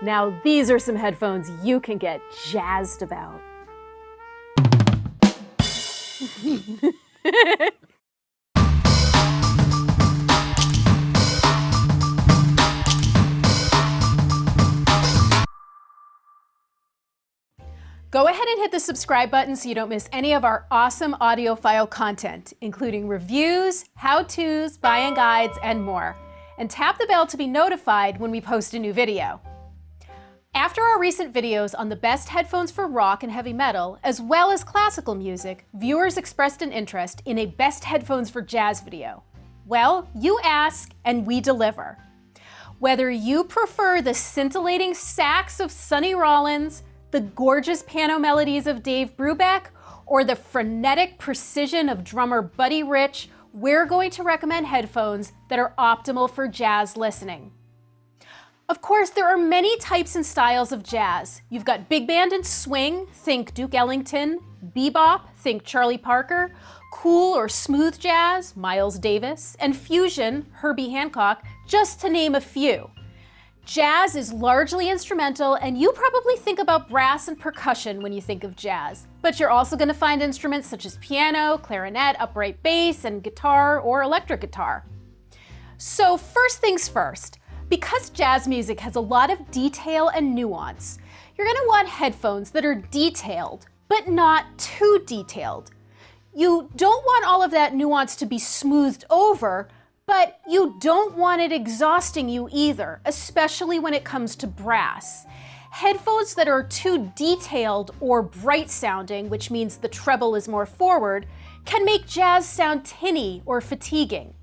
Now these are some headphones you can get jazzed about. Go ahead and hit the subscribe button so you don't miss any of our awesome audiophile content, including reviews, how-tos, buy-in guides, and more. And tap the bell to be notified when we post a new video. After our recent videos on the best headphones for rock and heavy metal, as well as classical music, viewers expressed an interest in a best headphones for jazz video. Well, you ask and we deliver. Whether you prefer the scintillating sax of Sonny Rollins, the gorgeous piano melodies of Dave Brubeck, or the frenetic precision of drummer Buddy Rich, we're going to recommend headphones that are optimal for jazz listening. Of course, there are many types and styles of jazz. You've got big band and swing, think Duke Ellington, bebop, think Charlie Parker, cool or smooth jazz, Miles Davis, and fusion, Herbie Hancock, just to name a few. Jazz is largely instrumental, and you probably think about brass and percussion when you think of jazz. But you're also going to find instruments such as piano, clarinet, upright bass, and guitar or electric guitar. So first things first, because jazz music has a lot of detail and nuance, you're going to want headphones that are detailed, but not too detailed. You don't want all of that nuance to be smoothed over, but you don't want it exhausting you either, especially when it comes to brass. Headphones that are too detailed or bright sounding, which means the treble is more forward, can make jazz sound tinny or fatiguing.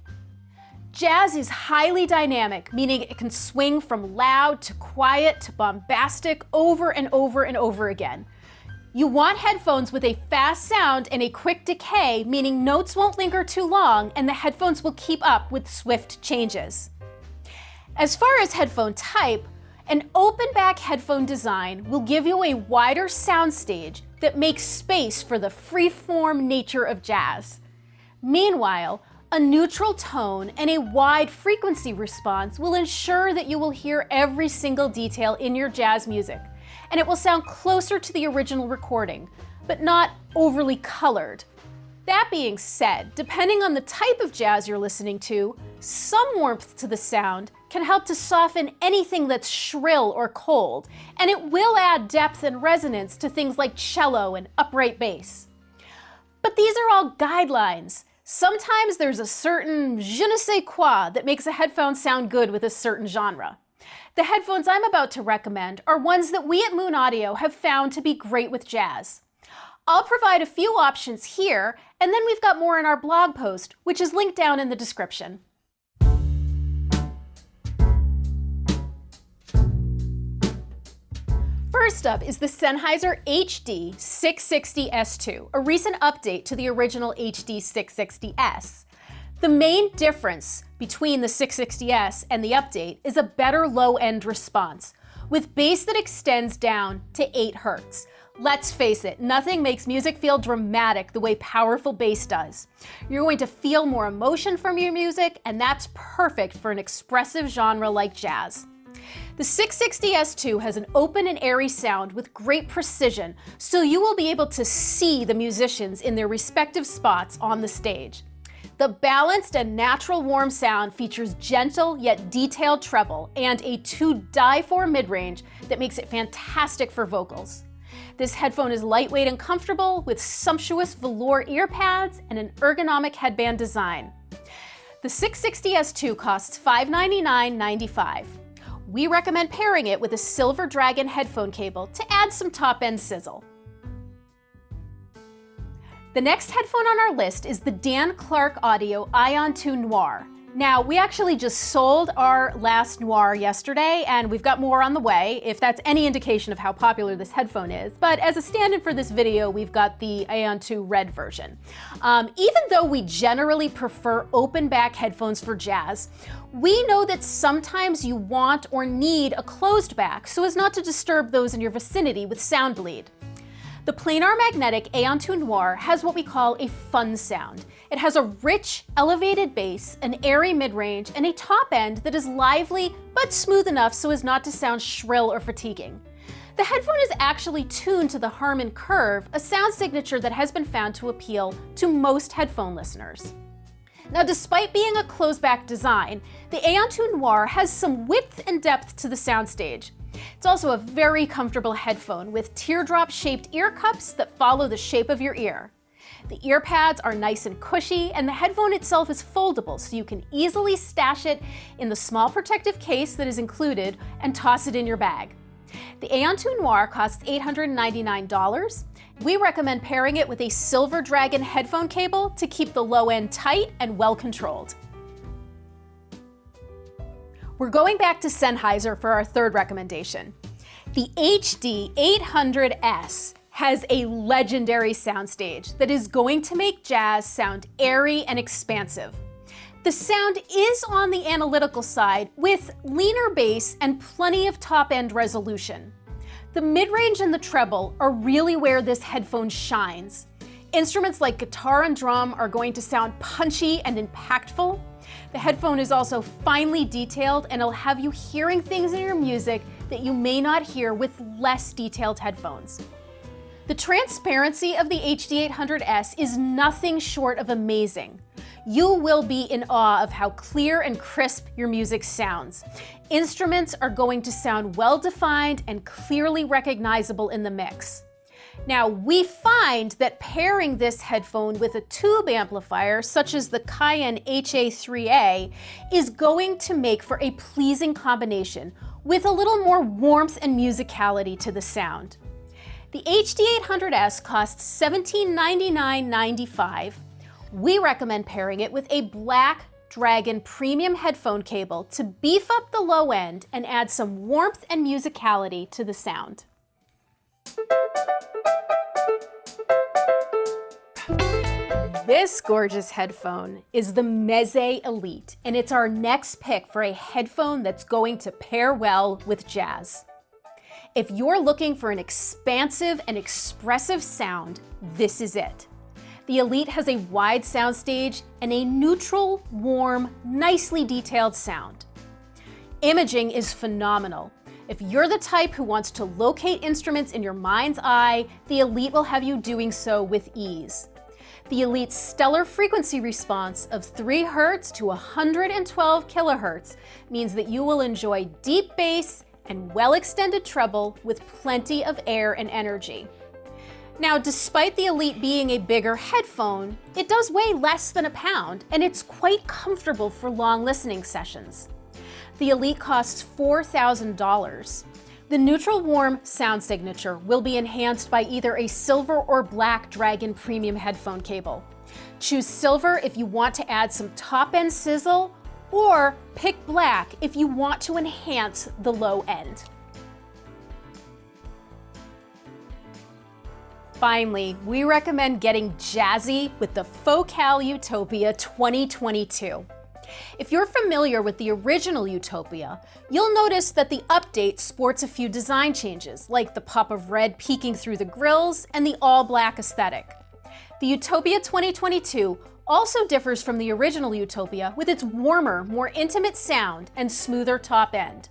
Jazz is highly dynamic, meaning it can swing from loud to quiet to bombastic over and over and over again. You want headphones with a fast sound and a quick decay, meaning notes won't linger too long and the headphones will keep up with swift changes. As far as headphone type, an open back headphone design will give you a wider soundstage that makes space for the free-form nature of jazz. Meanwhile, a neutral tone and a wide frequency response will ensure that you will hear every single detail in your jazz music, and it will sound closer to the original recording, but not overly colored. That being said, depending on the type of jazz you're listening to, some warmth to the sound can help to soften anything that's shrill or cold, and it will add depth and resonance to things like cello and upright bass. But these are all guidelines. Sometimes there's a certain je ne sais quoi that makes a headphone sound good with a certain genre. The headphones I'm about to recommend are ones that we at Moon Audio have found to be great with jazz. I'll provide a few options here, and then we've got more in our blog post, which is linked down in the description. First up is the Sennheiser HD660S2, a recent update to the original HD660S. The main difference between the 660S and the update is a better low-end response, with bass that extends down to 8 Hz. Let's face it, nothing makes music feel dramatic the way powerful bass does. You're going to feel more emotion from your music, and that's perfect for an expressive genre like jazz. The 660S2 has an open and airy sound with great precision, so you will be able to see the musicians in their respective spots on the stage. The balanced and natural warm sound features gentle yet detailed treble and a to-die-for mid-range that makes it fantastic for vocals. This headphone is lightweight and comfortable with sumptuous velour ear pads and an ergonomic headband design. The 660S2 costs $599.95. We recommend pairing it with a Silver Dragon headphone cable to add some top-end sizzle. The next headphone on our list is the Dan Clark Audio Ion 2 Noir. Now, we actually just sold our last Noir yesterday, and we've got more on the way, if that's any indication of how popular this headphone is. But as a stand-in for this video, we've got the Ion 2 Red version. Even though we generally prefer open-back headphones for jazz, we know that sometimes you want or need a closed back so as not to disturb those in your vicinity with sound bleed. The planar magnetic Aeon2 Noir has what we call a fun sound. It has a rich, elevated bass, an airy mid-range, and a top end that is lively but smooth enough so as not to sound shrill or fatiguing. The headphone is actually tuned to the Harman Curve, a sound signature that has been found to appeal to most headphone listeners. Now, despite being a closed-back design, the Aeon2 Noir has some width and depth to the soundstage. It's also a very comfortable headphone with teardrop-shaped ear cups that follow the shape of your ear. The ear pads are nice and cushy, and the headphone itself is foldable, so you can easily stash it in the small protective case that is included and toss it in your bag. The Aeon2 Noir costs $899. We recommend pairing it with a Silver Dragon headphone cable to keep the low end tight and well controlled. We're going back to Sennheiser for our third recommendation. The HD800S has a legendary soundstage that is going to make jazz sound airy and expansive. The sound is on the analytical side with leaner bass and plenty of top-end resolution. The mid-range and the treble are really where this headphone shines. Instruments like guitar and drum are going to sound punchy and impactful. The headphone is also finely detailed, and it'll have you hearing things in your music that you may not hear with less detailed headphones. The transparency of the HD800S is nothing short of amazing. You will be in awe of how clear and crisp your music sounds. Instruments are going to sound well-defined and clearly recognizable in the mix. Now, we find that pairing this headphone with a tube amplifier, such as the Cayenne HA3A, is going to make for a pleasing combination with a little more warmth and musicality to the sound. The HD800S costs $1799.95. We recommend pairing it with a Black Dragon premium headphone cable to beef up the low end and add some warmth and musicality to the sound. This gorgeous headphone is the Meze Elite, and it's our next pick for a headphone that's going to pair well with jazz. If you're looking for an expansive and expressive sound, this is it. The Elite has a wide soundstage and a neutral, warm, nicely detailed sound. Imaging is phenomenal. If you're the type who wants to locate instruments in your mind's eye, the Elite will have you doing so with ease. The Elite's stellar frequency response of 3 Hz to 112 kHz means that you will enjoy deep bass and well-extended treble with plenty of air and energy. Now, despite the Elite being a bigger headphone, it does weigh less than a pound, and it's quite comfortable for long listening sessions. The Elite costs $4,000. The neutral warm sound signature will be enhanced by either a Silver or Black Dragon premium headphone cable. Choose Silver if you want to add some top-end sizzle, or pick Black if you want to enhance the low end. Finally, we recommend getting jazzy with the Focal Utopia 2022. If you're familiar with the original Utopia, you'll notice that the update sports a few design changes, like the pop of red peeking through the grills and the all-black aesthetic. The Utopia 2022 also differs from the original Utopia with its warmer, more intimate sound and smoother top end.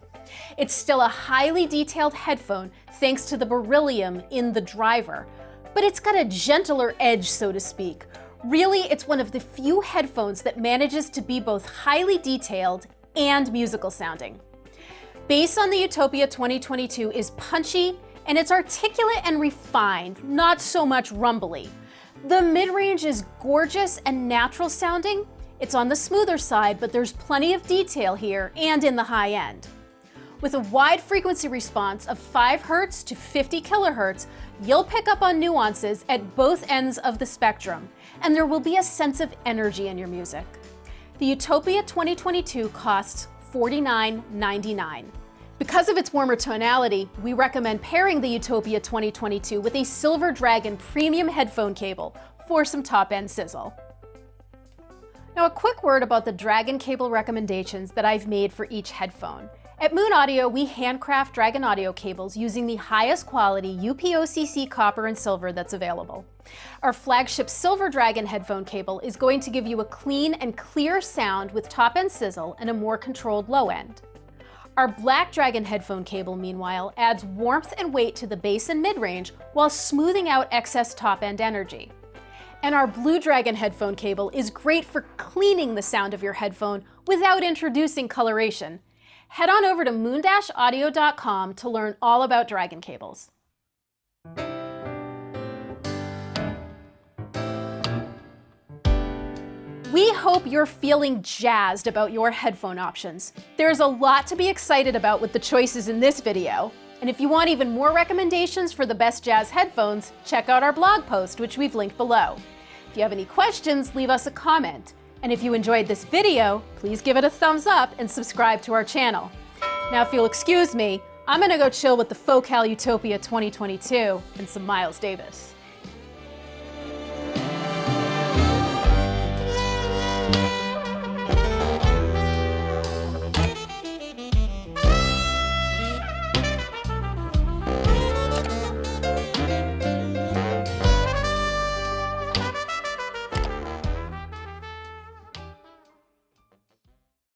It's still a highly detailed headphone thanks to the beryllium in the driver, but it's got a gentler edge, so to speak. Really, it's one of the few headphones that manages to be both highly detailed and musical sounding. Bass on the Utopia 2022 is punchy, and it's articulate and refined, not so much rumbly. The mid-range is gorgeous and natural sounding. It's on the smoother side, but there's plenty of detail here and in the high end. With a wide frequency response of 5 Hz to 50 kHz, you'll pick up on nuances at both ends of the spectrum, and there will be a sense of energy in your music. The Utopia 2022 costs $49.99. Because of its warmer tonality, we recommend pairing the Utopia 2022 with a Silver Dragon premium headphone cable for some top-end sizzle. Now, a quick word about the Dragon cable recommendations that I've made for each headphone. At Moon Audio, we handcraft Dragon audio cables using the highest quality UPOCC copper and silver that's available. Our flagship Silver Dragon headphone cable is going to give you a clean and clear sound with top-end sizzle and a more controlled low end. Our Black Dragon headphone cable, meanwhile, adds warmth and weight to the bass and mid-range while smoothing out excess top-end energy. And our Blue Dragon headphone cable is great for cleaning the sound of your headphone without introducing coloration. Head on over to moon-audio.com to learn all about Dragon cables. We hope you're feeling jazzed about your headphone options. There's a lot to be excited about with the choices in this video. And if you want even more recommendations for the best jazz headphones, check out our blog post, which we've linked below. If you have any questions, leave us a comment. And if you enjoyed this video, please give it a thumbs up and subscribe to our channel. Now, if you'll excuse me, I'm gonna go chill with the Focal Utopia 2022 and some Miles Davis.